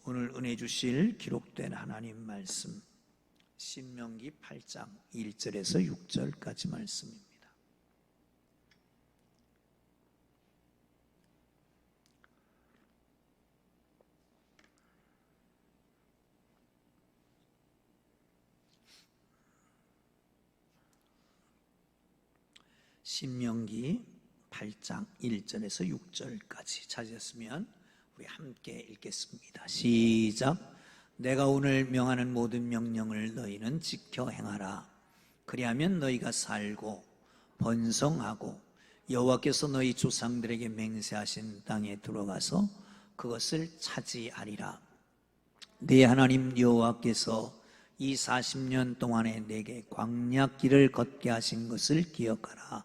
오늘 은혜 주실 기록된 하나님 말씀 신명기 8장 1절에서 6절까지 말씀입니다. 신명기 8장 1절에서 6절까지 찾으셨으면 우리 함께 읽겠습니다. 시작. 내가 오늘 명하는 모든 명령을 너희는 지켜 행하라. 그리하면 너희가 살고 번성하고 여호와께서 너희 조상들에게 맹세하신 땅에 들어가서 그것을 차지하리라. 네 하나님 여호와께서 이 40년 동안에 내게 광야길을 걷게 하신 것을 기억하라.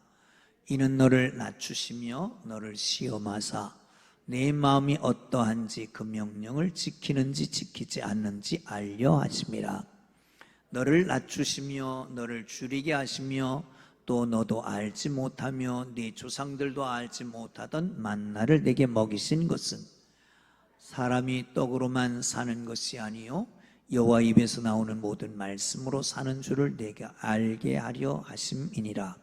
이는 너를 낮추시며 너를 시험하사 내 마음이 어떠한지 그 명령을 지키는지 지키지 않는지 알려 하심이라. 너를 낮추시며 너를 줄이게 하시며 또 너도 알지 못하며 네 조상들도 알지 못하던 만나를 내게 먹이신 것은 사람이 떡으로만 사는 것이 아니요 여호와 입에서 나오는 모든 말씀으로 사는 줄을 내게 알게 하려 하심이니라.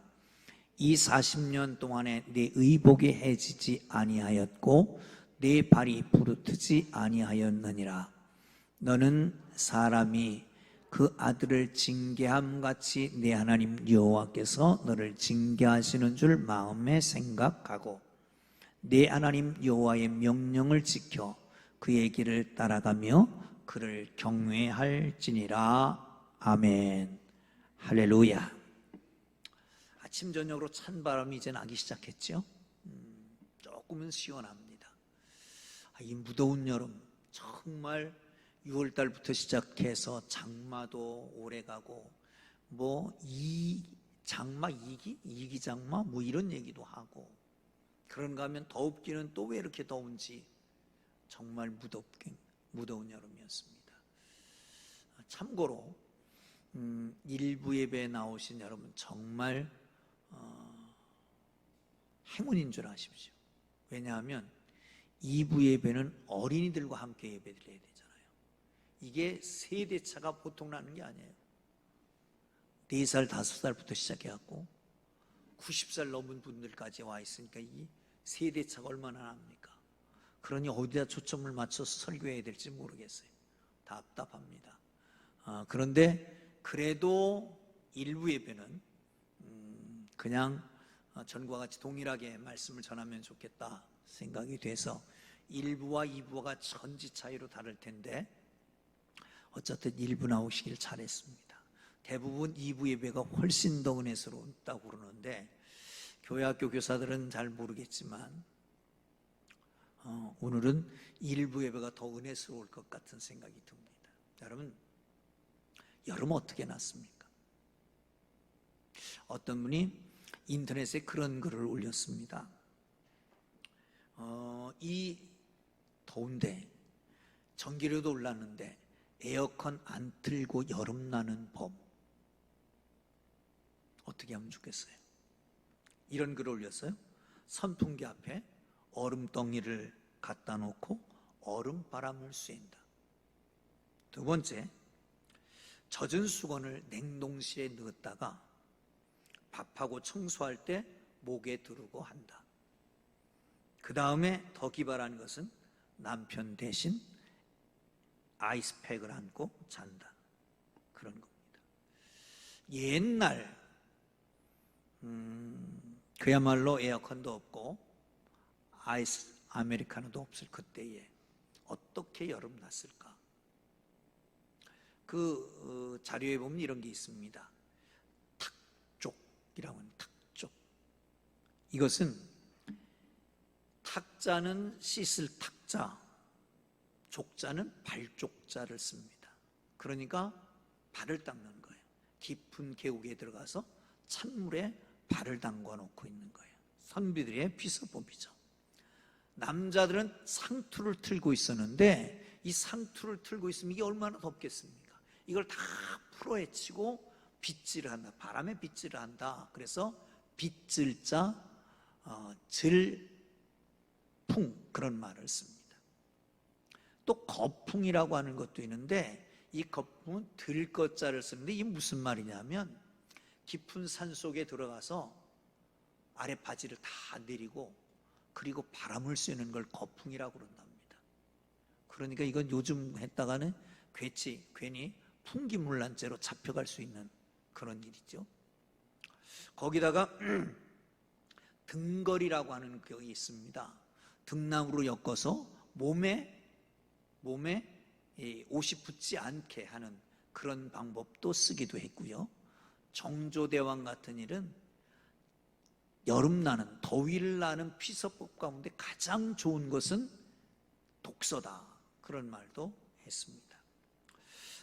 이 40년 동안에 내 의복이 해지지 아니하였고 내 발이 부르트지 아니하였느니라. 너는 사람이 그 아들을 징계함 같이 내 하나님 여호와께서 너를 징계하시는 줄 마음에 생각하고 내 하나님 여호와의 명령을 지켜 그의 길을 따라가며 그를 경외할지니라. 아멘. 할렐루야. 아침 저녁으로 찬바람이 이제 나기 시작했죠. 조금은 시원합니다. 이 무더운 여름 정말 6월달부터 시작해서 장마도 오래가고 장마 2기 장마 이런 얘기도 하고 그런가 하면 더웁기는 또 왜 이렇게 더운지 정말 무더운 여름이었습니다. 참고로 일부 예배에 나오신 여러분 정말 행운인 줄 아십시오. 왜냐하면 2부 예배는 어린이들과 함께 예배드려야 되잖아요. 이게 세대차가 보통 나는 게 아니에요. 4살, 5살부터 시작해갖고 90살 넘은 분들까지 와 있으니까 이 세대차가 얼마나 납니까? 그러니 어디다 초점을 맞춰서 설교해야 될지 모르겠어요. 답답합니다. 그런데 그래도 일부 예배는 그냥 전과 같이 동일하게 말씀을 전하면 좋겠다 생각이 돼서 1부와 2부가 천지 차이로 다를 텐데 어쨌든 1부 나오시길 잘했습니다. 대부분 2부 예배가 훨씬 더 은혜스럽다고 그러는데 교회학교 교사들은 잘 모르겠지만 오늘은 1부 예배가 더 은혜스러울 것 같은 생각이 듭니다. 여러분, 여름 어떻게 났습니까? 어떤 분이 인터넷에 그런 글을 올렸습니다. 이 더운데 전기료도 올랐는데 에어컨 안 틀고 여름 나는 법 어떻게 하면 좋겠어요? 이런 글을 올렸어요. 선풍기 앞에 얼음덩이를 갖다 놓고 얼음바람을 쐰다. 두 번째, 젖은 수건을 냉동실에 넣었다가 밥하고 청소할 때 목에 두르고 한다. 그 다음에 더 기발한 것은 남편 대신 아이스팩을 안고 잔다. 그런 겁니다. 옛날 그야말로 에어컨도 없고 아이스 아메리카노도 없을 그때에 어떻게 여름 났을까? 그 자료에 보면 이런 게 있습니다. 탁족이라고 하는 탁족. 이것은 탁자는 씻을 탁자, 족자는 발족자를 씁니다. 그러니까 발을 닦는 거예요. 깊은 계곡에 들어가서 찬물에 발을 담궈 놓고 있는 거예요. 선비들의 비서법이죠. 남자들은 상투를 틀고 있었는데 이 상투를 틀고 있으면 이게 얼마나 덥겠습니까? 이걸 다 풀어헤치고 빗질을 한다. 바람에 빗질을 한다. 그래서 빗질자, 질풍 그런 말을 씁니다. 또 거풍이라고 하는 것도 있는데, 이 거풍은 들것자를 쓰는데 이게 무슨 말이냐면 깊은 산 속에 들어가서 아래 바지를 다 내리고 그리고 바람을 쐬는 걸 거풍이라고 그런답니다. 그러니까 이건 요즘 했다가는 괜히 풍기물난죄로 잡혀갈 수 있는 그런 일이죠. 거기다가 등걸이라고 하는 게 있습니다. 등나무로 엮어서 몸에 옷이 붙지 않게 하는 그런 방법도 쓰기도 했고요. 정조대왕 같은 일은 여름 나는, 더위를 나는 피서법 가운데 가장 좋은 것은 독서다, 그런 말도 했습니다.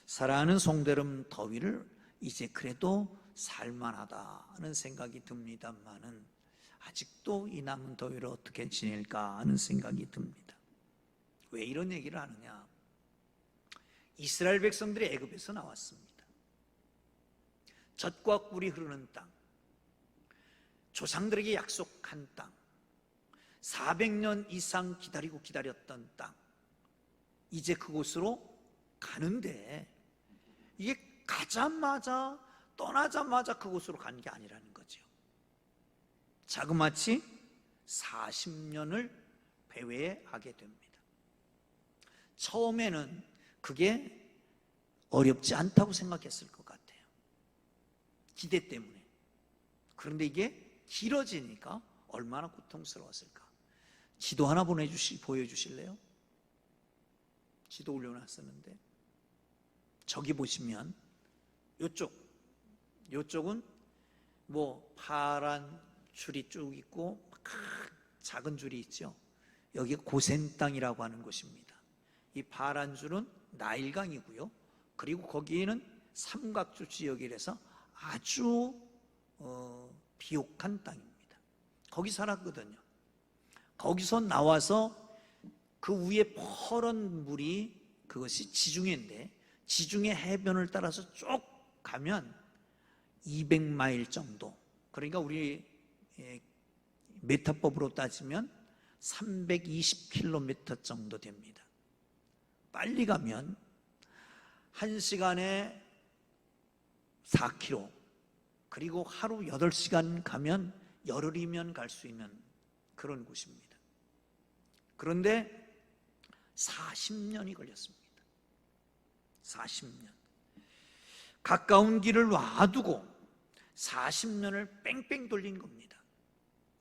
사랑하는 송대름, 더위를 이제 그래도 살만하다는 생각이 듭니다만은 아직도 이 남은 더위를 어떻게 지낼까 하는 생각이 듭니다. 왜 이런 얘기를 하느냐? 이스라엘 백성들이 애굽에서 나왔습니다. 젖과 꿀이 흐르는 땅, 조상들에게 약속한 땅, 400년 이상 기다렸던 땅, 이제 그곳으로 가는데 이게 떠나자마자 그곳으로 간 게 아니라는 거죠. 자그마치 40년을 배회하게 됩니다. 처음에는 그게 어렵지 않다고 생각했을 것 같아요. 기대 때문에. 그런데 이게 길어지니까 얼마나 고통스러웠을까. 지도 하나 보여주실래요? 지도 올려놨었는데, 저기 보시면 요쪽은 뭐 파란 줄이 쭉 있고 작은 줄이 있죠. 여기 고센 땅이라고 하는 곳입니다. 이 파란 줄은 나일강이고요. 그리고 거기에는 삼각주 지역이라서 아주 비옥한 땅입니다. 거기 살았거든요. 거기서 나와서 그 위에 퍼런 물이, 그것이 지중해인데, 지중해 해변을 따라서 쭉 가면 200마일 정도, 그러니까 우리 메타법으로 따지면 320km 정도 됩니다. 빨리 가면 1시간에 4km, 그리고 하루 8시간 가면 열흘이면 갈 수 있는 그런 곳입니다. 그런데 40년이 걸렸습니다. 40년. 가까운 길을 놔두고 40년을 뺑뺑 돌린 겁니다.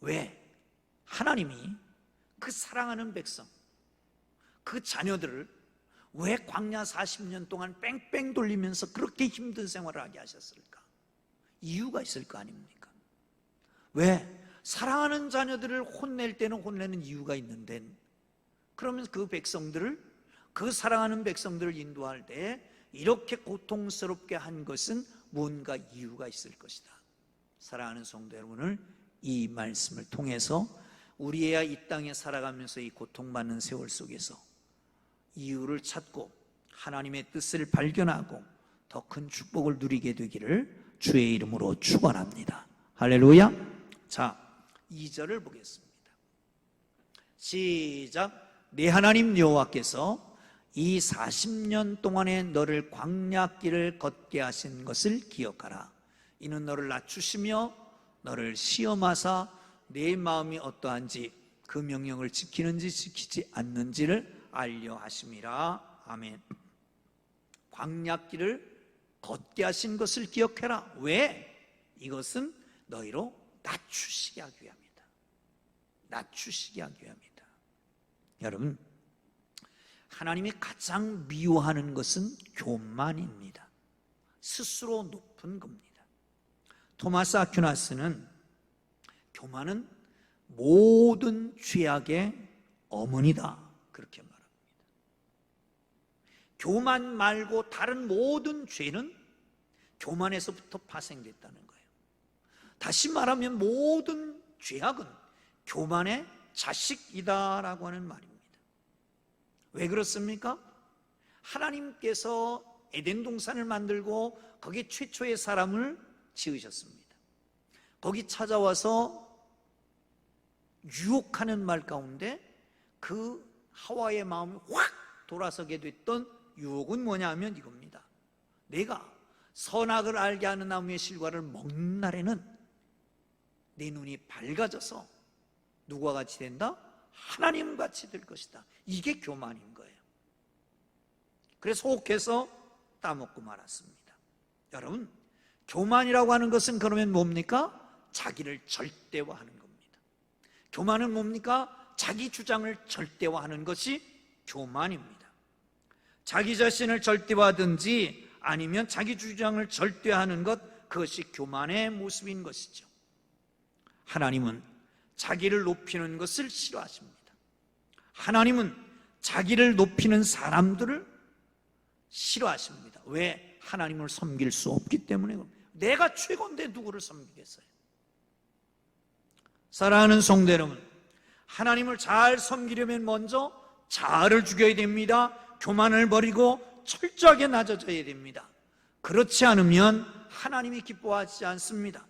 왜? 하나님이 그 사랑하는 백성, 그 자녀들을 왜 광야 40년 동안 뺑뺑 돌리면서 그렇게 힘든 생활을 하게 하셨을까? 이유가 있을 거 아닙니까? 왜? 사랑하는 자녀들을 혼낼 때는 혼내는 이유가 있는데, 그러면 그 백성들을, 그 사랑하는 백성들을 인도할 때 이렇게 고통스럽게 한 것은 뭔가 이유가 있을 것이다. 사랑하는 성도 여러분을, 이 말씀을 통해서 우리야 이 땅에 살아가면서 이 고통받는 세월 속에서 이유를 찾고 하나님의 뜻을 발견하고 더 큰 축복을 누리게 되기를 주의 이름으로 축원합니다. 할렐루야. 자, 2절을 보겠습니다. 시작. 네 하나님 여호와께서 이 40년 동안에 너를 광야길을 걷게 하신 것을 기억하라. 이는 너를 낮추시며 너를 시험하사 내 마음이 어떠한지 그 명령을 지키는지 지키지 않는지를 알려 하심이라. 아멘. 광야길을 걷게 하신 것을 기억해라. 왜? 이것은 너희로 낮추시게 하기 위함이다. 낮추시게 하기 위함이다. 여러분, 하나님이 가장 미워하는 것은 교만입니다. 스스로 높은 겁니다. 토마스 아퀴나스는 교만은 모든 죄악의 어머니다, 그렇게 말합니다. 교만 말고 다른 모든 죄는 교만에서부터 파생됐다는 거예요. 다시 말하면 모든 죄악은 교만의 자식이다라고 하는 말입니다. 왜 그렇습니까? 하나님께서 에덴 동산을 만들고 거기에 최초의 사람을 지으셨습니다. 거기 찾아와서 유혹하는 말 가운데 그 하와의 마음이 확 돌아서게 됐던 유혹은 뭐냐 하면 이겁니다. 내가 선악을 알게 하는 나무의 실과를 먹는 날에는 내 눈이 밝아져서 누구와 같이 된다? 하나님 같이 될 것이다. 이게 교만인 거예요. 그래서 혹해서 따먹고 말았습니다. 여러분, 교만이라고 하는 것은 그러면 뭡니까? 자기를 절대화하는 겁니다. 교만은 뭡니까? 자기 주장을 절대화하는 것이 교만입니다. 자기 자신을 절대화하든지 아니면 자기 주장을 절대화하는 것, 그것이 교만의 모습인 것이죠. 하나님은 자기를 높이는 것을 싫어하십니다. 하나님은 자기를 높이는 사람들을 싫어하십니다. 왜? 하나님을 섬길 수 없기 때문에. 내가 최고인데 누구를 섬기겠어요? 사랑하는 성도 여러분, 하나님을 잘 섬기려면 먼저 자아를 죽여야 됩니다. 교만을 버리고 철저하게 낮아져야 됩니다. 그렇지 않으면 하나님이 기뻐하지 않습니다.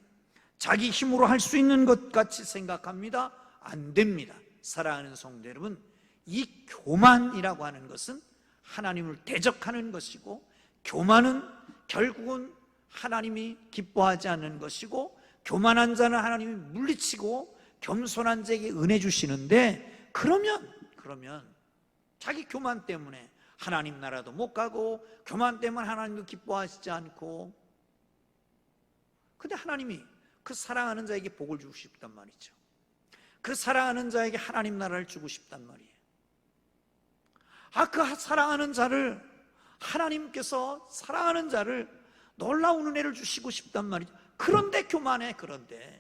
자기 힘으로 할 수 있는 것 같이 생각합니다. 안 됩니다. 사랑하는 성도 여러분, 이 교만이라고 하는 것은 하나님을 대적하는 것이고, 교만은 결국은 하나님이 기뻐하지 않는 것이고, 교만한 자는 하나님이 물리치고 겸손한 자에게 은혜 주시는데, 그러면 자기 교만 때문에 하나님 나라도 못 가고, 교만 때문에 하나님도 기뻐하시지 않고, 근데 하나님이 그 사랑하는 자에게 복을 주고 싶단 말이죠. 그 사랑하는 자에게 하나님 나라를 주고 싶단 말이에요. 그 사랑하는 자를, 하나님께서 사랑하는 자를 놀라운 은혜를 주시고 싶단 말이죠. 그런데 교만해. 그런데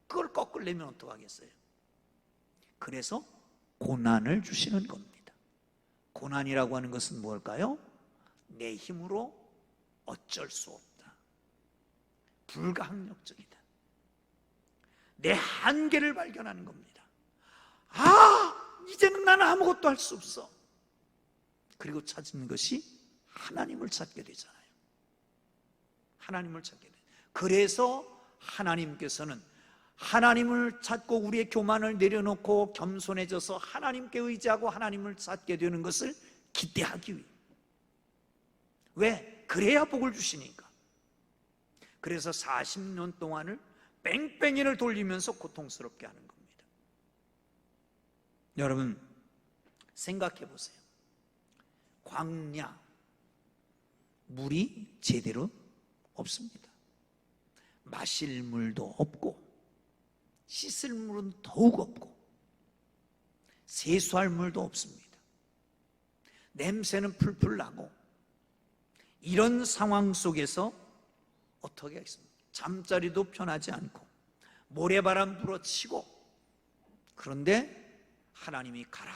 그걸 꺾으려면 어떡하겠어요? 그래서 고난을 주시는 겁니다. 고난이라고 하는 것은 뭘까요? 내 힘으로 어쩔 수 없다, 불가항력적이다, 내 한계를 발견하는 겁니다. 이제는 나는 아무것도 할 수 없어. 그리고 찾는 것이 하나님을 찾게 되잖아요. 하나님을 찾게 돼요. 그래서 하나님께서는 하나님을 찾고 우리의 교만을 내려놓고 겸손해져서 하나님께 의지하고 하나님을 찾게 되는 것을 기대하기 위해. 왜? 그래야 복을 주시니까. 그래서 40년 동안을 뺑뺑이를 돌리면서 고통스럽게 하는 겁니다. 여러분, 생각해 보세요. 광야, 물이 제대로 없습니다. 마실 물도 없고, 씻을 물은 더욱 없고, 세수할 물도 없습니다. 냄새는 풀풀 나고, 이런 상황 속에서 어떻게 하겠습니까? 잠자리도 편하지 않고, 모래바람 불어치고, 그런데 하나님이 가라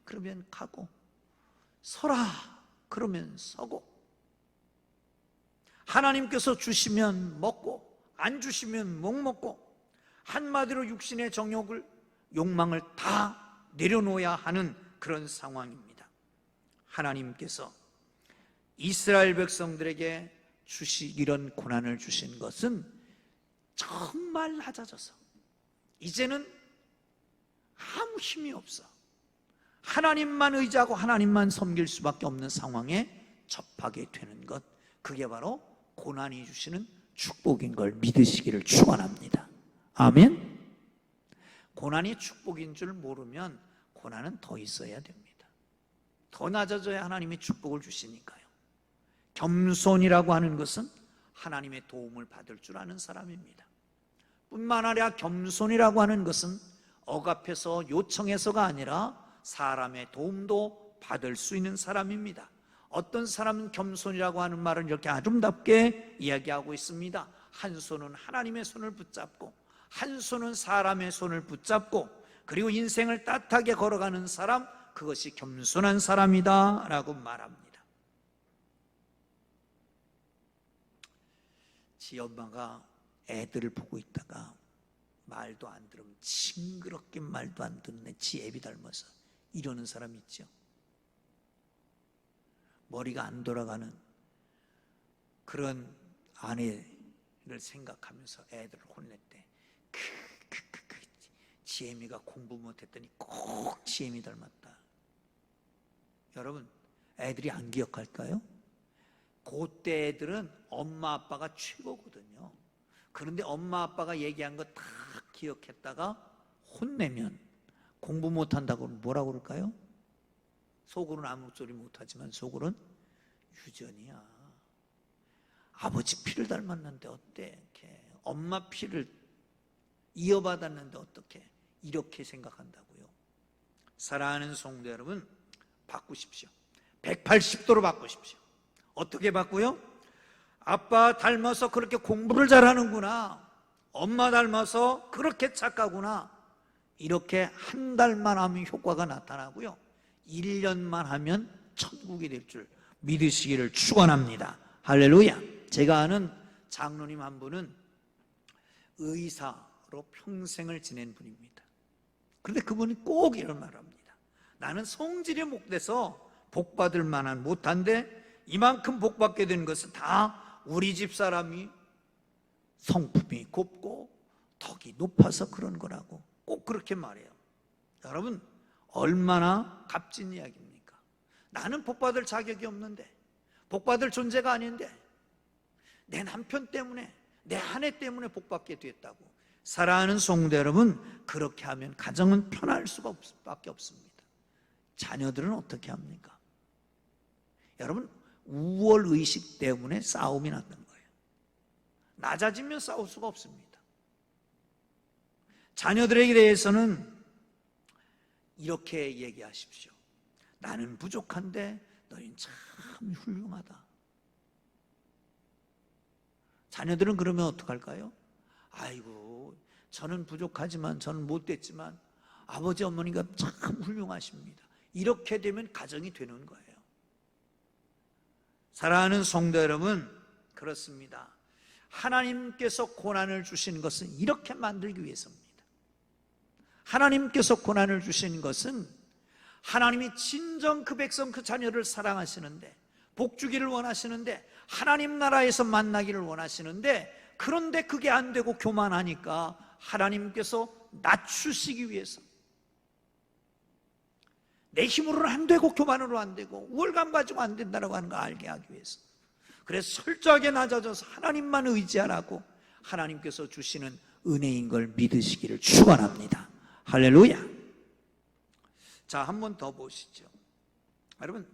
그러면 가고, 서라 그러면 서고, 하나님께서 주시면 먹고 안 주시면 못 먹고, 한마디로 육신의 정욕을, 욕망을 다 내려놓아야 하는 그런 상황입니다. 하나님께서 이스라엘 백성들에게 이런 고난을 주신 것은 정말 낮아져서 이제는 아무 힘이 없어 하나님만 의지하고 하나님만 섬길 수밖에 없는 상황에 접하게 되는 것, 그게 바로 고난이 주시는 축복인 걸 믿으시기를 축원합니다. 아멘. 고난이 축복인 줄 모르면 고난은 더 있어야 됩니다. 더 낮아져야 하나님이 축복을 주시니까요. 겸손이라고 하는 것은 하나님의 도움을 받을 줄 아는 사람입니다. 뿐만 아니라 겸손이라고 하는 것은 억압해서 요청해서가 아니라 사람의 도움도 받을 수 있는 사람입니다. 어떤 사람은 겸손이라고 하는 말을 이렇게 아름답게 이야기하고 있습니다. 한 손은 하나님의 손을 붙잡고, 한 손은 사람의 손을 붙잡고, 그리고 인생을 따뜻하게 걸어가는 사람, 그것이 겸손한 사람이다 라고 말합니다. 지 엄마가 애들을 보고 있다가 말도 안 들으면 징그럽게 말도 안 듣네, 지 애비 닮아서, 이러는 사람 있죠. 머리가 안 돌아가는 그런 아내를 생각하면서 애들을 혼냈대. 지혜미가 공부 못했더니 꼭 지혜미 닮았다. 여러분, 애들이 안 기억할까요? 그때 애들은 엄마 아빠가 최고거든요. 그런데 엄마 아빠가 얘기한 거 다 기억했다가 혼내면 공부 못한다고 뭐라고 그럴까요? 속으로는 아무 소리 못하지만 속으로는 유전이야. 아버지 피를 닮았는데 어때? 이렇게. 엄마 피를 이어받았는데 어떻게? 이렇게 생각한다고요. 사랑하는 성도 여러분, 바꾸십시오. 180도로 바꾸십시오. 어떻게 바꾸요? 아빠 닮아서 그렇게 공부를 잘하는구나, 엄마 닮아서 그렇게 착하구나, 이렇게 한 달만 하면 효과가 나타나고요, 1년만 하면 천국이 될 줄 믿으시기를 축원합니다. 할렐루야. 제가 아는 장로님 한 분은 의사로 평생을 지낸 분입니다. 그런데 그분이 꼭 이런 말을 합니다. 나는 성질이 못돼서 복받을 만한 못한데 이만큼 복받게 된 것은 다 우리 집 사람이 성품이 곱고 덕이 높아서 그런 거라고 꼭 그렇게 말해요. 여러분, 얼마나 값진 이야기입니까? 나는 복받을 자격이 없는데, 복받을 존재가 아닌데 내 남편 때문에, 내 아내 때문에 복받게 됐다고. 사랑하는 성도 여러분, 그렇게 하면 가정은 편할 수밖에 없습니다. 자녀들은 어떻게 합니까? 여러분, 우월의식 때문에 싸움이 났던 거예요. 낮아지면 싸울 수가 없습니다. 자녀들에게 대해서는 이렇게 얘기하십시오. 나는 부족한데 너희는 참 훌륭하다. 자녀들은 그러면 어떡할까요? 아이고, 저는 부족하지만, 저는 못됐지만 아버지 어머니가 참 훌륭하십니다. 이렇게 되면 가정이 되는 거예요. 사랑하는 성도 여러분, 그렇습니다. 하나님께서 고난을 주시는 것은 이렇게 만들기 위해서입니다. 하나님께서 고난을 주시는 것은 하나님이 진정 그 백성, 그 자녀를 사랑하시는데, 복 주기를 원하시는데, 하나님 나라에서 만나기를 원하시는데, 그런데 그게 안 되고 교만하니까 하나님께서 낮추시기 위해서, 내 힘으로는 안 되고 교만으로 안 되고 우월감 가지고 안 된다고 하는 거 알게 하기 위해서, 그래서 철저하게 낮아져서 하나님만 의지하라고 하나님께서 주시는 은혜인 걸 믿으시기를 축원합니다. 할렐루야. 자, 한 번 더 보시죠. 여러분,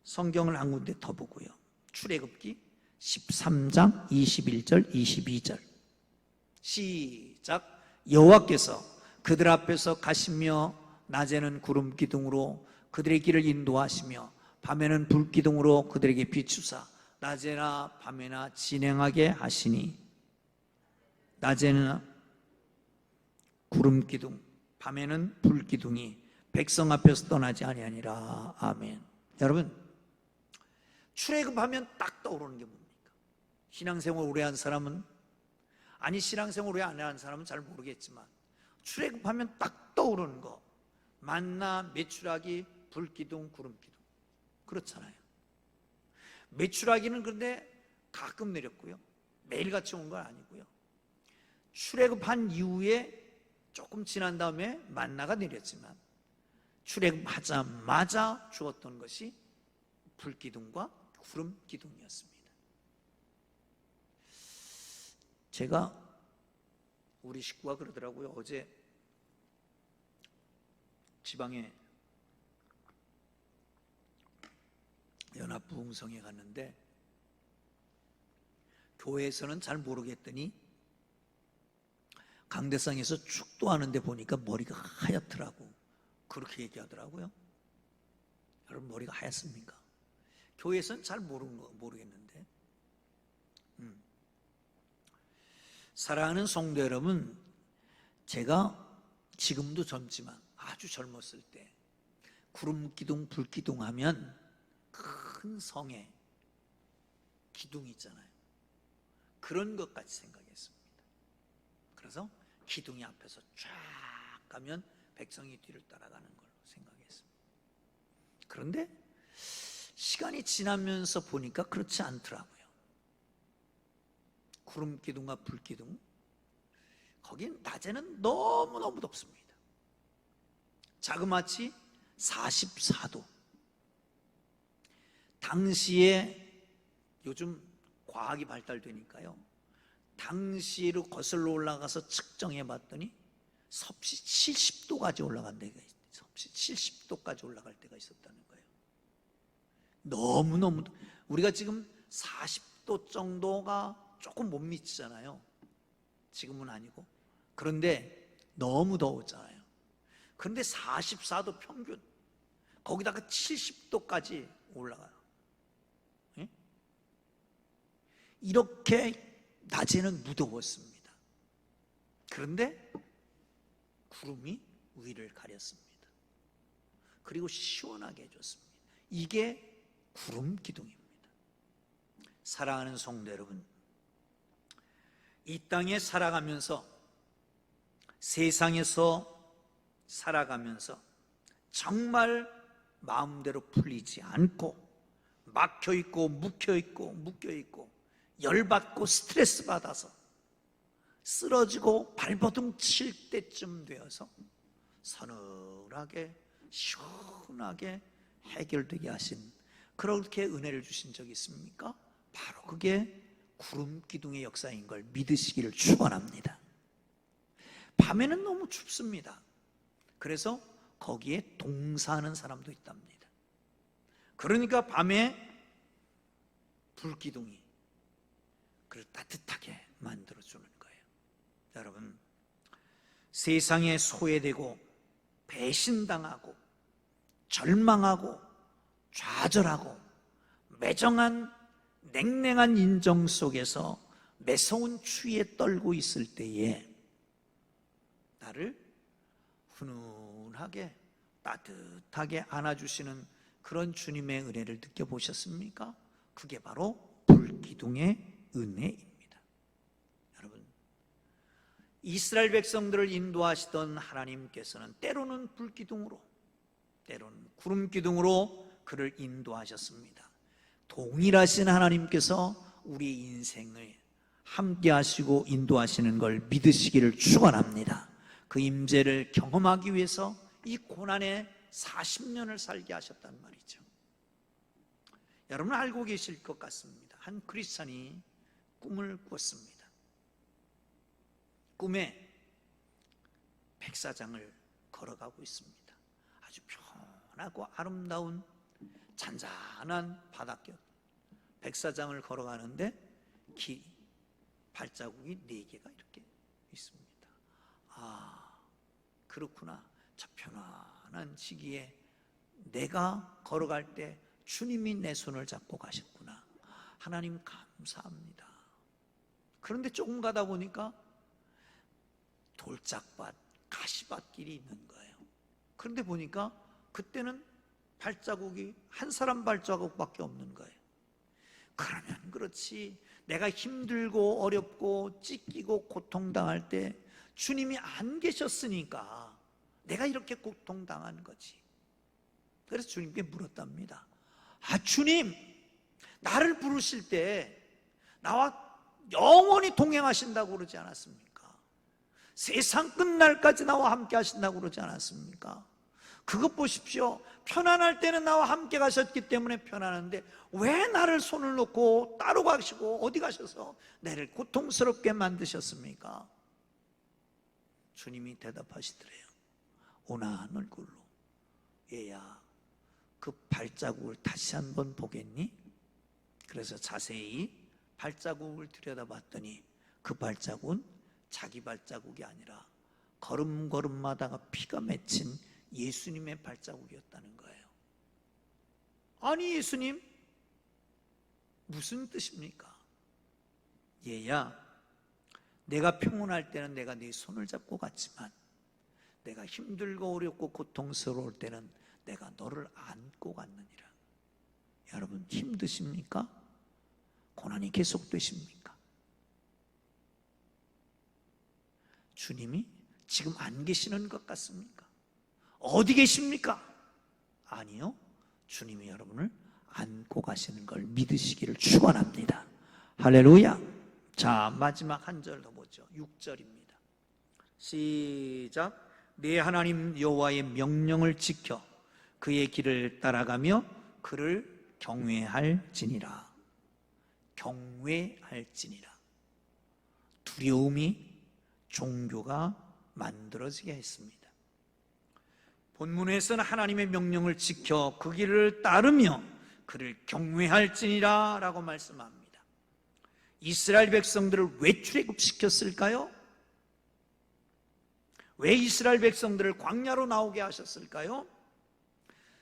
성경을 한 군데 더 보고요. 출애굽기 13장 21절 22절 시작. 여호와께서 그들 앞에서 가시며 낮에는 구름 기둥으로 그들의 길을 인도하시며 밤에는 불 기둥으로 그들에게 비추사 낮에나 밤에나 진행하게 하시니, 낮에는 구름 기둥, 밤에는 불 기둥이 백성 앞에서 떠나지 아니하니라. 아멘. 여러분, 출애굽하면 딱 떠오르는 게 뭡니까? 신앙생활 오래 한 사람은, 아니 신앙생활 오래 안 한 사람은 잘 모르겠지만 출애굽하면 딱 떠오르는 거, 만나, 메추라기, 불기둥, 구름기둥, 그렇잖아요. 메추라기는 그런데 가끔 내렸고요, 매일같이 온 건 아니고요, 출애굽한 이후에 조금 지난 다음에 만나가 내렸지만 출애굽하자마자 주었던 것이 불기둥과 구름기둥이었습니다. 제가, 우리 식구가 그러더라고요. 어제 지방에 연합부흥성에 갔는데 교회에서는 잘 모르겠더니 강대상에서 축도하는데 보니까 머리가 하얗더라고. 그렇게 얘기하더라고요. 여러분, 머리가 하얗습니까? 교회에서는 잘 모르겠는데. 사랑하는 성도 여러분, 제가 지금도 젊지만 아주 젊었을 때 구름기둥, 불기둥 하면 큰 성에 기둥이 있잖아요. 그런 것 같이 생각했습니다. 그래서 기둥이 앞에서 쫙 가면 백성이 뒤를 따라가는 걸로 생각했습니다. 그런데 시간이 지나면서 보니까 그렇지 않더라고요. 구름기둥과 불기둥, 거긴 낮에는 너무너무 덥습니다. 자그마치 44도, 당시에 요즘 과학이 발달되니까요, 당시로 거슬러 올라가서 측정해 봤더니 섭씨 70도까지 올라간 데가 있어요. 섭씨 70도까지 올라갈 때가 있었다는 거예요. 너무너무, 우리가 지금 40도 정도가 조금 못 미치잖아요. 지금은 아니고. 그런데 너무 더웠잖아요. 그런데 44도 평균, 거기다가 70도까지 올라가요. 예? 이렇게 낮에는 무더웠습니다. 그런데 구름이 위를 가렸습니다. 그리고 시원하게 해줬습니다. 이게 구름 기둥입니다. 사랑하는 성도 여러분, 이 땅에 살아가면서, 세상에서 살아가면서 정말 마음대로 풀리지 않고 막혀있고 묶여있고 열받고 스트레스 받아서 쓰러지고 발버둥 칠 때쯤 되어서 서늘하게 시원하게 해결되게 하신, 그렇게 은혜를 주신 적이 있습니까? 바로 그게 구름 기둥의 역사인 걸 믿으시기를 축원합니다. 밤에는 너무 춥습니다. 그래서 거기에 동사하는 사람도 있답니다. 그러니까 밤에 불기둥이 그를 따뜻하게 만들어주는 거예요. 여러분, 세상에 소외되고 배신당하고 절망하고 좌절하고 매정한 냉랭한 인정 속에서 매서운 추위에 떨고 있을 때에 나를 훈훈하게 따뜻하게 안아주시는 그런 주님의 은혜를 느껴보셨습니까? 그게 바로 불기둥의 은혜입니다. 여러분, 이스라엘 백성들을 인도하시던 하나님께서는 때로는 불기둥으로, 때로는 구름기둥으로 그를 인도하셨습니다. 동일하신 하나님께서 우리 인생을 함께 하시고 인도하시는 걸 믿으시기를 축원합니다. 그 임재를 경험하기 위해서 이 고난의 40년을 살게 하셨단 말이죠. 여러분 알고 계실 것 같습니다. 한 크리스찬이 꿈을 꾸었습니다. 꿈에 백사장을 걸어가고 있습니다. 아주 편하고 아름다운 잔잔한 바닷길, 백사장을 걸어가는데 발자국이 4개가 이렇게 있습니다. 아, 그렇구나. 저 편안한 시기에 내가 걸어갈 때 주님이 내 손을 잡고 가셨구나. 하나님 감사합니다. 그런데 조금 가다 보니까 돌짝밭, 가시밭길이 있는 거예요. 그런데 보니까 그때는 발자국이 한 사람 발자국밖에 없는 거예요. 그러면 그렇지, 내가 힘들고 어렵고 찢기고 고통당할 때 주님이 안 계셨으니까 내가 이렇게 고통당한 거지. 그래서 주님께 물었답니다. 아, 주님, 나를 부르실 때 나와 영원히 동행하신다고 그러지 않았습니까? 세상 끝날까지 나와 함께 하신다고 그러지 않았습니까? 그것 보십시오. 편안할 때는 나와 함께 가셨기 때문에 편안한데 왜 나를 손을 놓고 따로 가시고 어디 가셔서 나를 고통스럽게 만드셨습니까? 주님이 대답하시더래요. 온화한 얼굴로, 얘야, 그 발자국을 다시 한번 보겠니? 그래서 자세히 발자국을 들여다봤더니 그 발자국은 자기 발자국이 아니라 걸음걸음마다가 피가 맺힌 예수님의 발자국이었다는 거예요. 아니 예수님, 무슨 뜻입니까? 얘야, 내가 평온할 때는 내가 네 손을 잡고 갔지만 내가 힘들고 어렵고 고통스러울 때는 내가 너를 안고 갔느니라. 여러분 힘드십니까? 고난이 계속되십니까? 주님이 지금 안 계시는 것 같습니까? 어디 계십니까? 아니요, 주님이 여러분을 안고 가시는 걸 믿으시기를 축원합니다. 할렐루야. 자, 마지막 한 절 더 보죠. 6절입니다. 시작. 내 하나님 여호와의 명령을 지켜 그의 길을 따라가며 그를 경외할지니라. 경외할지니라. 두려움이 종교가 만들어지게 했습니다. 본문에서는 하나님의 명령을 지켜 그 길을 따르며 그를 경외할지니라 라고 말씀합니다. 이스라엘 백성들을 왜 출애굽시켰을까요? 왜 이스라엘 백성들을 광야로 나오게 하셨을까요?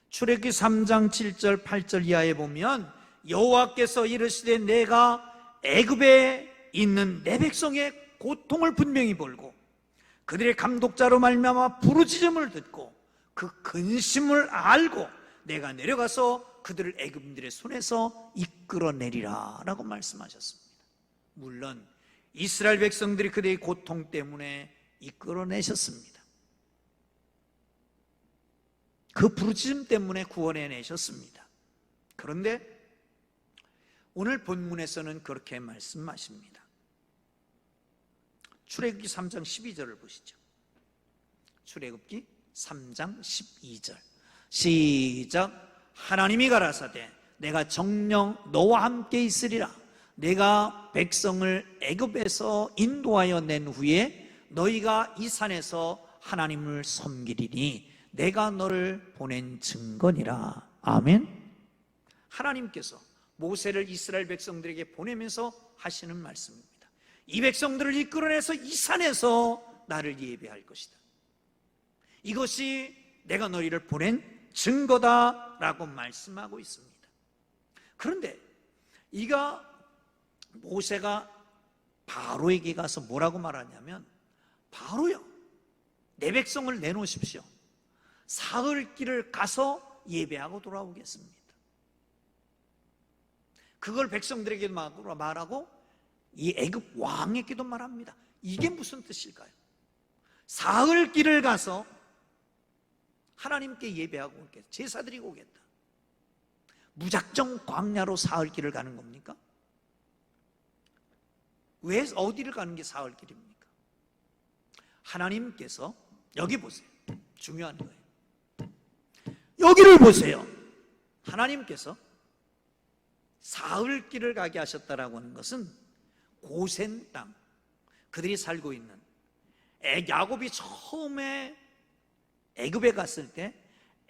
출애굽기 3장 7절 8절 이하에 보면 여호와께서 이르시되 내가 애굽에 있는 내 백성의 고통을 분명히 볼고 그들의 감독자로 말미암아 부르짖음을 듣고 그 근심을 알고 내가 내려가서 그들을 애굽인들의 손에서 이끌어내리라 라고 말씀하셨습니다. 물론 이스라엘 백성들이 그들의 고통 때문에 이끌어내셨습니다. 그 부르짖음 때문에 구원해내셨습니다. 그런데 오늘 본문에서는 그렇게 말씀하십니다. 출애굽기 3장 12절을 보시죠. 출애굽기 3장 12절 시작. 하나님이 가라사대 내가 정녕 너와 함께 있으리라. 내가 백성을 애굽에서 인도하여 낸 후에 너희가 이 산에서 하나님을 섬기리니 내가 너를 보낸 증거니라. 아멘. 하나님께서 모세를 이스라엘 백성들에게 보내면서 하시는 말씀입니다. 이 백성들을 이끌어내서 이 산에서 나를 예배할 것이다. 이것이 내가 너희를 보낸 증거다라고 말씀하고 있습니다. 그런데 모세가 바로에게 가서 뭐라고 말하냐면, 바로요, 내 백성을 내놓으십시오. 사흘 길을 가서 예배하고 돌아오겠습니다. 그걸 백성들에게 말하고 이 애굽 왕에게도 말합니다. 이게 무슨 뜻일까요? 사흘 길을 가서 하나님께 예배하고 오겠다, 제사 드리고 오겠다. 무작정 광야로 사흘 길을 가는 겁니까? 왜 어디를 가는 게 사흘 길입니까? 하나님께서 여기 보세요. 중요한 거예요. 여기를 보세요. 하나님께서 사흘 길을 가게 하셨다라고 하는 것은 고센 땅, 그들이 살고 있는, 야곱이 처음에 애굽에 갔을 때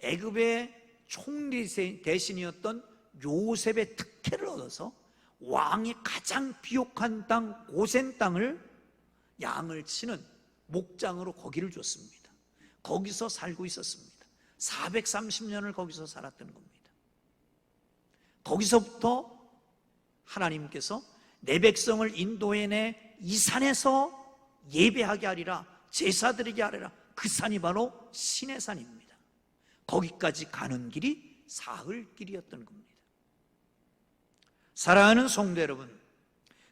애굽의 총리 대신이었던 요셉의 특혜를 얻어서 왕이 가장 비옥한 땅 고센 땅을 양을 치는 목장으로 거기를 줬습니다. 거기서 살고 있었습니다. 430년을 거기서 살았던 겁니다. 거기서부터 하나님께서 내 백성을 인도해내 이 산에서 예배하게 하리라, 제사 드리게 하리라. 그 산이 바로 신의 산입니다. 거기까지 가는 길이 사흘 길이었던 겁니다. 사랑하는 성도 여러분,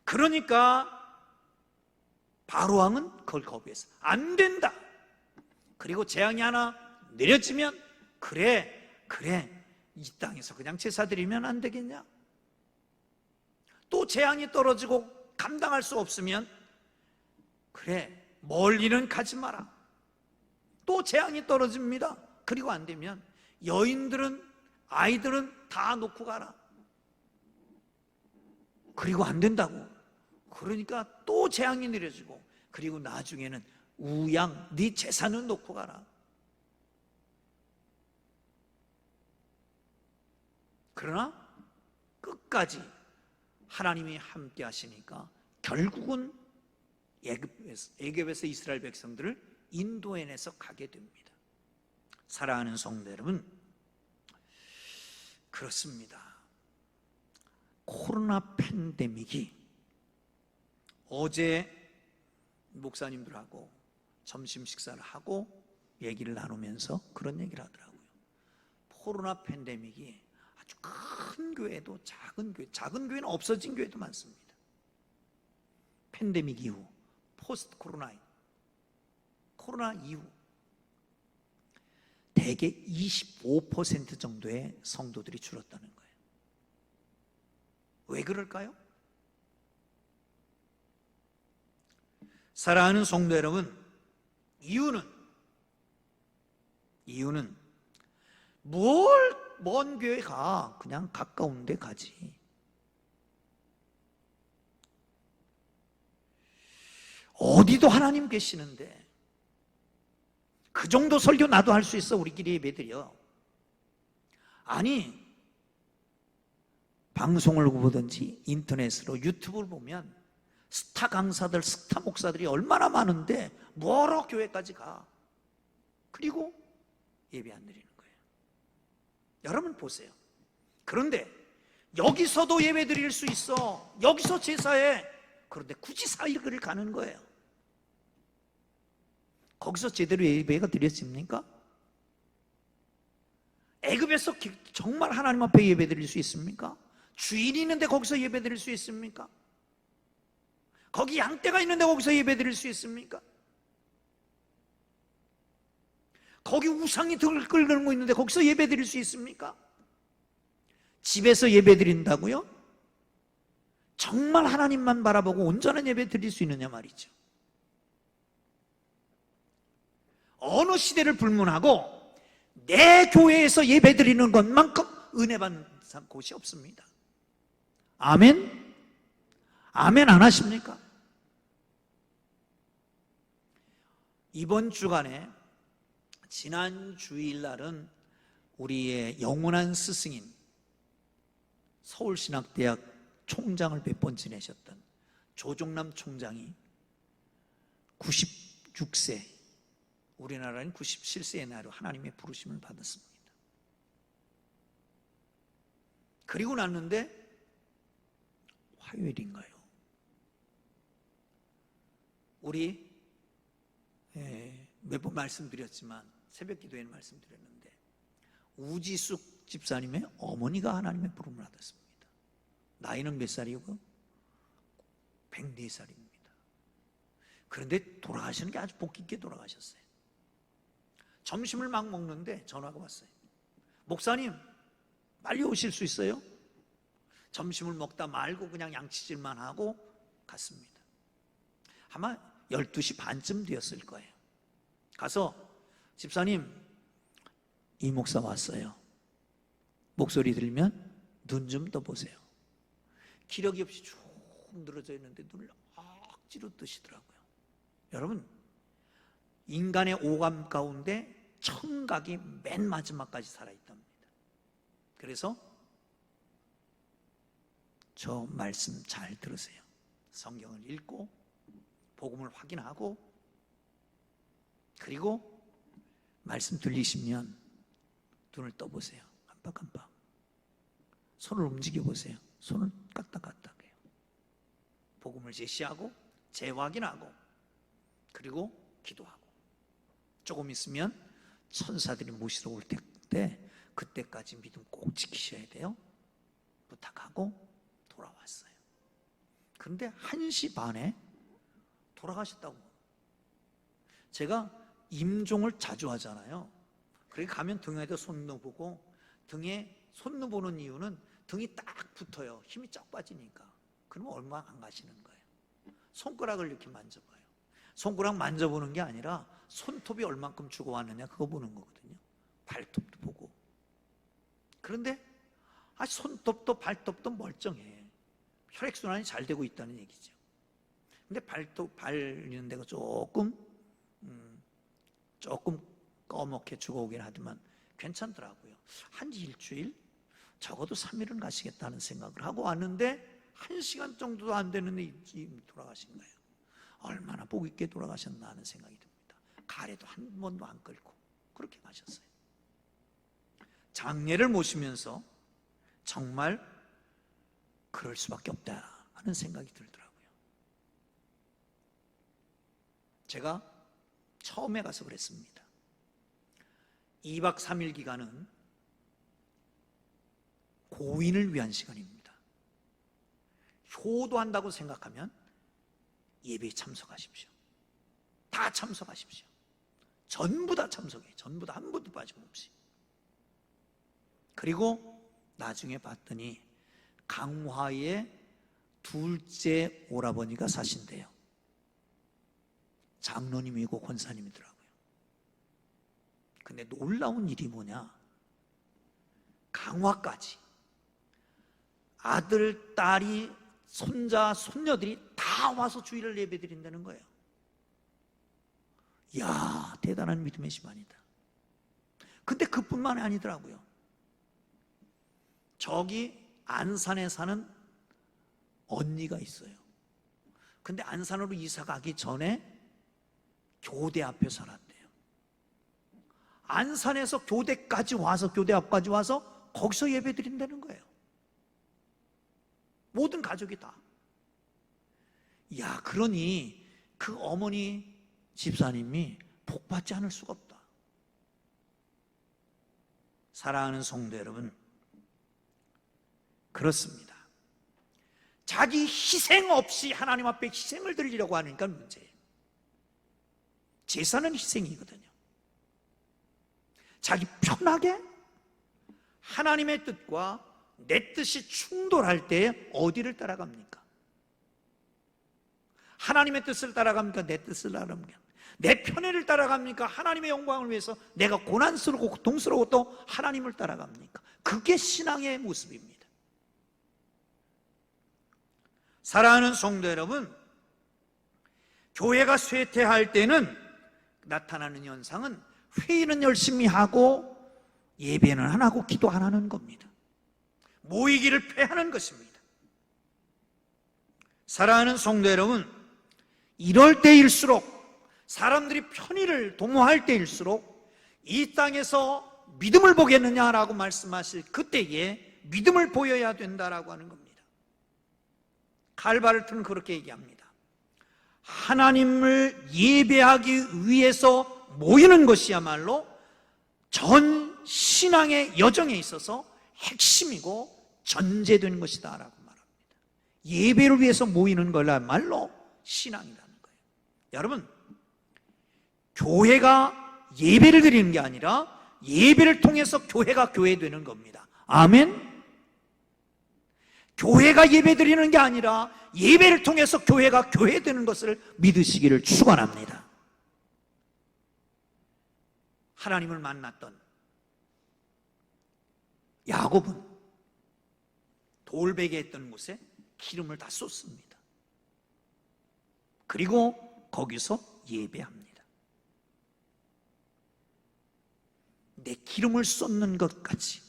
그러니까 바로 왕은 그걸 거부해서 안 된다. 그리고 재앙이 하나 내려지면 그래 이 땅에서 그냥 제사 드리면 안 되겠냐? 또 재앙이 떨어지고 감당할 수 없으면 그래 멀리는 가지 마라. 또 재앙이 떨어집니다. 그리고 안 되면 여인들은 아이들은 다 놓고 가라. 그리고 안 된다고. 그러니까 또 재앙이 내려지고, 그리고 나중에는 우양 네 재산은 놓고 가라. 그러나 끝까지 하나님이 함께 하시니까 결국은 애굽에서 이스라엘 백성들을 인도해내서 가게 됩니다. 사랑하는 성도 여러분, 그렇습니다. 코로나 팬데믹이, 어제 목사님들하고 점심 식사를 하고 얘기를 나누면서 그런 얘기를 하더라고요. 코로나 팬데믹이 아주 큰 교회도 작은 교회는 없어진 교회도 많습니다. 팬데믹 이후, 포스트 코로나 이후 대개 25% 정도의 성도들이 줄었다는 거예요. 왜 그럴까요? 사랑하는 성도 여러분, 이유는 뭘 먼 교회 가. 그냥 가까운 데 가지. 어디도 하나님 계시는데 그 정도 설교 나도 할 수 있어. 우리끼리 예배드려. 아니, 방송을 보든지 인터넷으로 유튜브를 보면 스타 강사들, 스타 목사들이 얼마나 많은데 뭐하러 교회까지 가. 그리고 예배 안 드리는 거예요. 여러분 보세요. 그런데 여기서도 예배 드릴 수 있어. 여기서 제사해. 그런데 굳이 사일을 가는 거예요. 거기서 제대로 예배가 드렸습니까? 애굽에서 정말 하나님 앞에 예배 드릴 수 있습니까? 주인이 있는데 거기서 예배 드릴 수 있습니까? 거기 양떼가 있는데 거기서 예배 드릴 수 있습니까? 거기 우상이 등을 끌고 있는데 거기서 예배 드릴 수 있습니까? 집에서 예배 드린다고요? 정말 하나님만 바라보고 온전한 예배 드릴 수 있느냐 말이죠. 어느 시대를 불문하고 내 교회에서 예배 드리는 것만큼 은혜 받는 곳이 없습니다. 아멘? 아멘 안 하십니까? 이번 주간에 지난 주일날은 우리의 영원한 스승인 서울신학대학 총장을 몇 번 지내셨던 조종남 총장이 96세, 우리나라는 97세의 나이로 하나님의 부르심을 받았습니다. 그리고 났는데 화요일인가요? 우리 몇 번 말씀드렸지만 새벽 기도에는 말씀드렸는데 우지숙 집사님의 어머니가 하나님의 부름을 받았습니다. 나이는 몇 살이고? 104살입니다. 그런데 돌아가시는 게 아주 복 있게 돌아가셨어요. 점심을 막 먹는데 전화가 왔어요. 목사님, 빨리 오실 수 있어요? 점심을 먹다 말고 그냥 양치질만 하고 갔습니다. 아마 12시 반쯤 되었을 거예요. 가서 집사님, 이 목사 왔어요. 목소리 들으면 눈 좀 떠보세요. 기력이 없이 쭉 늘어져 있는데 눈을 억지로 뜨시더라고요. 여러분, 인간의 오감 가운데 청각이 맨 마지막까지 살아있답니다. 그래서 저 말씀 잘 들으세요. 성경을 읽고 복음을 확인하고 그리고 말씀 들리시면 눈을 떠보세요. 깜빡깜빡. 손을 움직여보세요. 손을 까딱까딱해요. 복음을 제시하고 재확인하고 그리고 기도하고 조금 있으면 천사들이 모시러 올 때 그때까지 믿음 꼭 지키셔야 돼요. 부탁하고 돌아왔어요. 그런데 1시 반에 돌아가셨다고. 제가 임종을 자주 하잖아요. 그렇게 가면 등에도 손 넣어보고, 등에 손 넣어보는 이유는 등이 딱 붙어요. 힘이 쫙 빠지니까. 그러면 얼마 안 가시는 거예요. 손가락을 이렇게 만져봐요. 손가락 만져보는 게 아니라 손톱이 얼만큼 주고 왔느냐 그거 보는 거거든요. 발톱도 보고. 그런데 손톱도 발톱도 멀쩡해. 혈액순환이 잘 되고 있다는 얘기죠. 근데 발 있는 데가 조금 꺼멓게 죽어오긴 하지만 괜찮더라고요. 한 일주일, 적어도 3일은 가시겠다는 생각을 하고 왔는데 1시간 정도도 안 되는데 이미 돌아가신 거예요. 얼마나 복 있게 돌아가셨나 하는 생각이 듭니다. 가래도 한 번도 안 끌고 그렇게 가셨어요. 장례를 모시면서 정말 그럴 수밖에 없다 하는 생각이 들더라고요. 제가 처음에 가서 그랬습니다. 2박 3일 기간은 고인을 위한 시간입니다. 효도한다고 생각하면 예배에 참석하십시오. 다 참석하십시오. 전부 다 참석해요. 전부 다 한 번도 빠짐없이. 그리고 나중에 봤더니 강화의 둘째 오라버니가 사신대요. 장로님이고 권사님이더라고요. 근데 놀라운 일이 뭐냐? 장화까지 아들, 딸이, 손자, 손녀들이 다 와서 주일을 예배드린다는 거예요. 이야, 대단한 믿음의 집안이다. 근데 그뿐만이 아니더라고요. 저기 안산에 사는 언니가 있어요. 근데 안산으로 이사 가기 전에 교대 앞에 살았대요. 안산에서 교대까지 와서, 교대 앞까지 와서 거기서 예배 드린다는 거예요. 모든 가족이 다. 야, 그러니 그 어머니 집사님이 복받지 않을 수가 없다. 사랑하는 성도 여러분, 그렇습니다. 자기 희생 없이 하나님 앞에 희생을 드리려고 하니까 문제예요. 제사는 희생이거든요. 자기 편하게 하나님의 뜻과 내 뜻이 충돌할 때 어디를 따라갑니까? 하나님의 뜻을 따라갑니까? 내 뜻을 따라갑니까? 내 편애를 따라갑니까? 하나님의 영광을 위해서 내가 고난스럽고 고통스러워 또 하나님을 따라갑니까? 그게 신앙의 모습입니다. 사랑하는 성도 여러분, 교회가 쇠퇴할 때는 나타나는 현상은 회의는 열심히 하고 예배는 안 하고 기도 안 하는 겁니다. 모이기를 패하는 것입니다. 사랑하는 성도 여러분, 이럴 때일수록, 사람들이 편의를 도모할 때일수록 이 땅에서 믿음을 보겠느냐라고 말씀하실 그때에 믿음을 보여야 된다라고 하는 겁니다. 칼바르트는 그렇게 얘기합니다. 하나님을 예배하기 위해서 모이는 것이야말로 전 신앙의 여정에 있어서 핵심이고 전제된 것이다 라고 말합니다. 예배를 위해서 모이는 거야말로 신앙이라는 거예요. 여러분, 교회가 예배를 드리는 게 아니라 예배를 통해서 교회가 교회되는 겁니다. 아멘? 교회가 예배드리는 게 아니라 예배를 통해서 교회가 교회되는 것을 믿으시기를 축원합니다. 하나님을 만났던 야곱은 돌베개 했던 곳에 기름을 다 쏟습니다. 그리고 거기서 예배합니다. 내 기름을 쏟는 것까지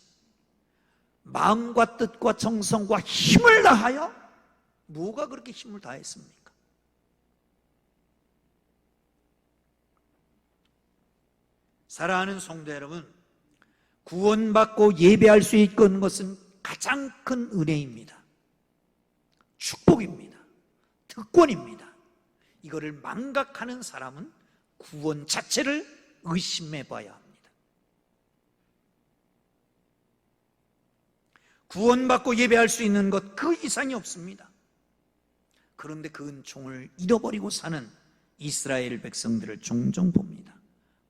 마음과 뜻과 정성과 힘을 다하여, 뭐가 그렇게 힘을 다했습니까? 사랑하는 성도 여러분, 구원받고 예배할 수 있는 것은 가장 큰 은혜입니다. 축복입니다. 특권입니다. 이거를 망각하는 사람은 구원 자체를 의심해 봐야 합니다. 구원받고 예배할 수 있는 것 그 이상이 없습니다. 그런데 그 은총을 잃어버리고 사는 이스라엘 백성들을 종종 봅니다.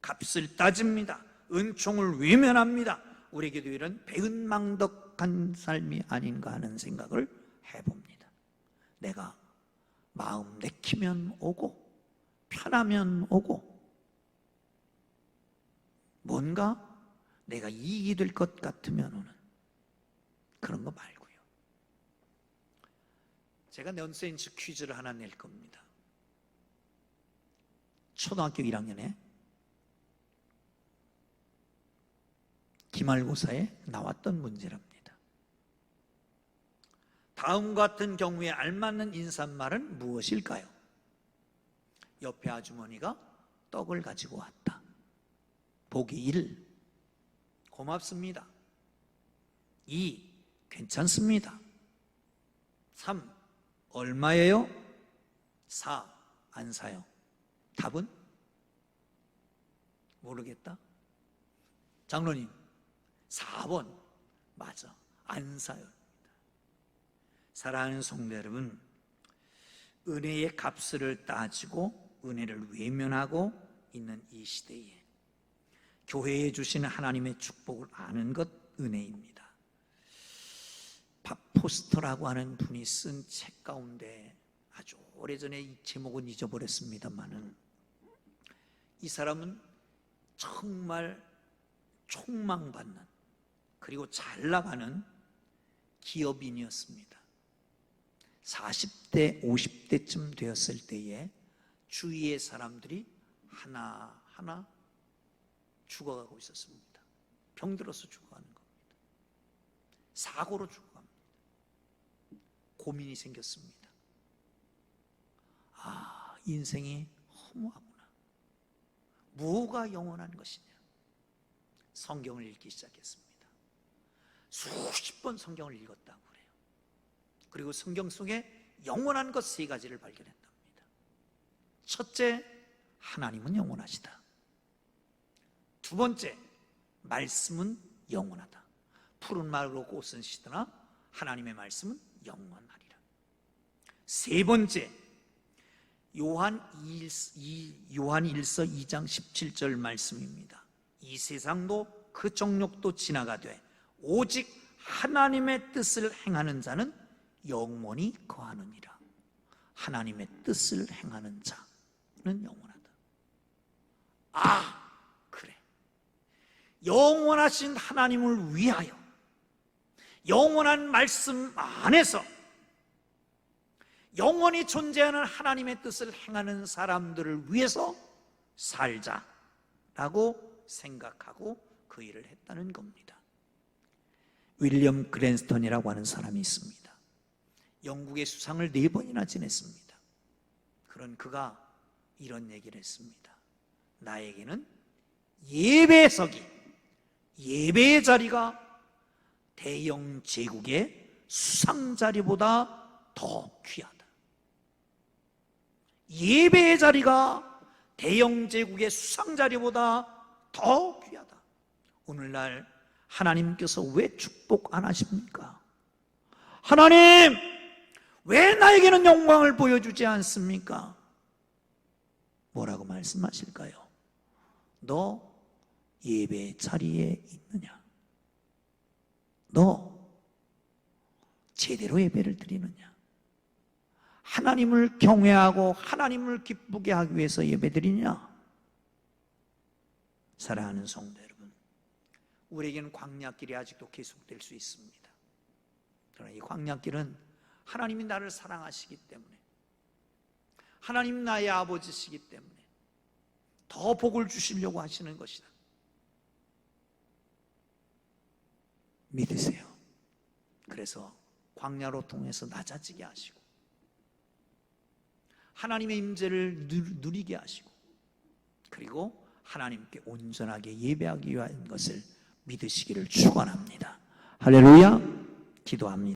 값을 따집니다. 은총을 외면합니다. 우리에게도 이런 배은망덕한 삶이 아닌가 하는 생각을 해봅니다. 내가 마음 내키면 오고 편하면 오고 뭔가 내가 이익이 될 것 같으면 오는 그런 거 말고요. 제가 넌센스 퀴즈를 하나 낼 겁니다. 초등학교 1학년에 기말고사에 나왔던 문제랍니다. 다음 같은 경우에 알맞는 인사말은 무엇일까요? 옆에 아주머니가 떡을 가지고 왔다. 보기 1, 고맙습니다. 2, 괜찮습니다. 3, 얼마예요? 4, 안 사요. 답은? 모르겠다. 장로님, 4번 맞아, 안 사요. 사랑하는 성도 여러분, 은혜의 값을 따지고 은혜를 외면하고 있는 이 시대에 교회에 주시는 하나님의 축복을 아는 것 은혜입니다. 바포스터라고 하는 분이 쓴 책 가운데 아주 오래전에 이 제목은 잊어버렸습니다만은 이 사람은 정말 촉망받는, 그리고 잘 나가는 기업인이었습니다. 40대, 50대쯤 되었을 때에 주위의 사람들이 하나하나 죽어가고 있었습니다. 병들어서 죽어가는 겁니다. 사고로 죽어갑니다. 고민이 생겼습니다. 인생이 허무하구나. 뭐가 영원한 것이냐. 성경을 읽기 시작했습니다. 수십 번 성경을 읽었다고 그래요. 그리고 성경 속에 영원한 것 세 가지를 발견했답니다. 첫째, 하나님은 영원하시다. 두 번째, 말씀은 영원하다. 푸른 말로 꽃은 시드나 하나님의 말씀은 영원하리라. 세 번째, 요한일서 2장 17절 말씀입니다. 이 세상도 그 정욕도 지나가되 오직 하나님의 뜻을 행하는 자는 영원히 거하느니라. 하나님의 뜻을 행하는 자는 영원하다. 그래. 영원하신 하나님을 위하여 영원한 말씀 안에서 영원히 존재하는 하나님의 뜻을 행하는 사람들을 위해서 살자라고 생각하고 그 일을 했다는 겁니다. 윌리엄 그랜스턴이라고 하는 사람이 있습니다. 영국의 수상을 4번이나 지냈습니다. 그런 그가 이런 얘기를 했습니다. 나에게는 예배석이, 예배의 자리가 대영 제국의 수상 자리보다 더 귀하다. 예배의 자리가 대영 제국의 수상 자리보다 더 귀하다. 오늘날 하나님께서 왜 축복 안 하십니까? 하나님, 왜 나에게는 영광을 보여주지 않습니까? 뭐라고 말씀하실까요? 너 예배 자리에 있느냐? 너 제대로 예배를 드리느냐? 하나님을 경외하고 하나님을 기쁘게 하기 위해서 예배드리냐? 사랑하는 성도 여러분, 우리에게는 광야길이 아직도 계속될 수 있습니다. 그러나 이 광야길은 하나님이 나를 사랑하시기 때문에, 하나님 나의 아버지시기 때문에 더 복을 주시려고 하시는 것이다. 믿으세요. 그래서 광야로 통해서 낮아지게 하시고 하나님의 임재를 누리게 하시고 그리고 하나님께 온전하게 예배하기 위한 것을 믿으시기를 축원합니다. 할렐루야. 기도합니다.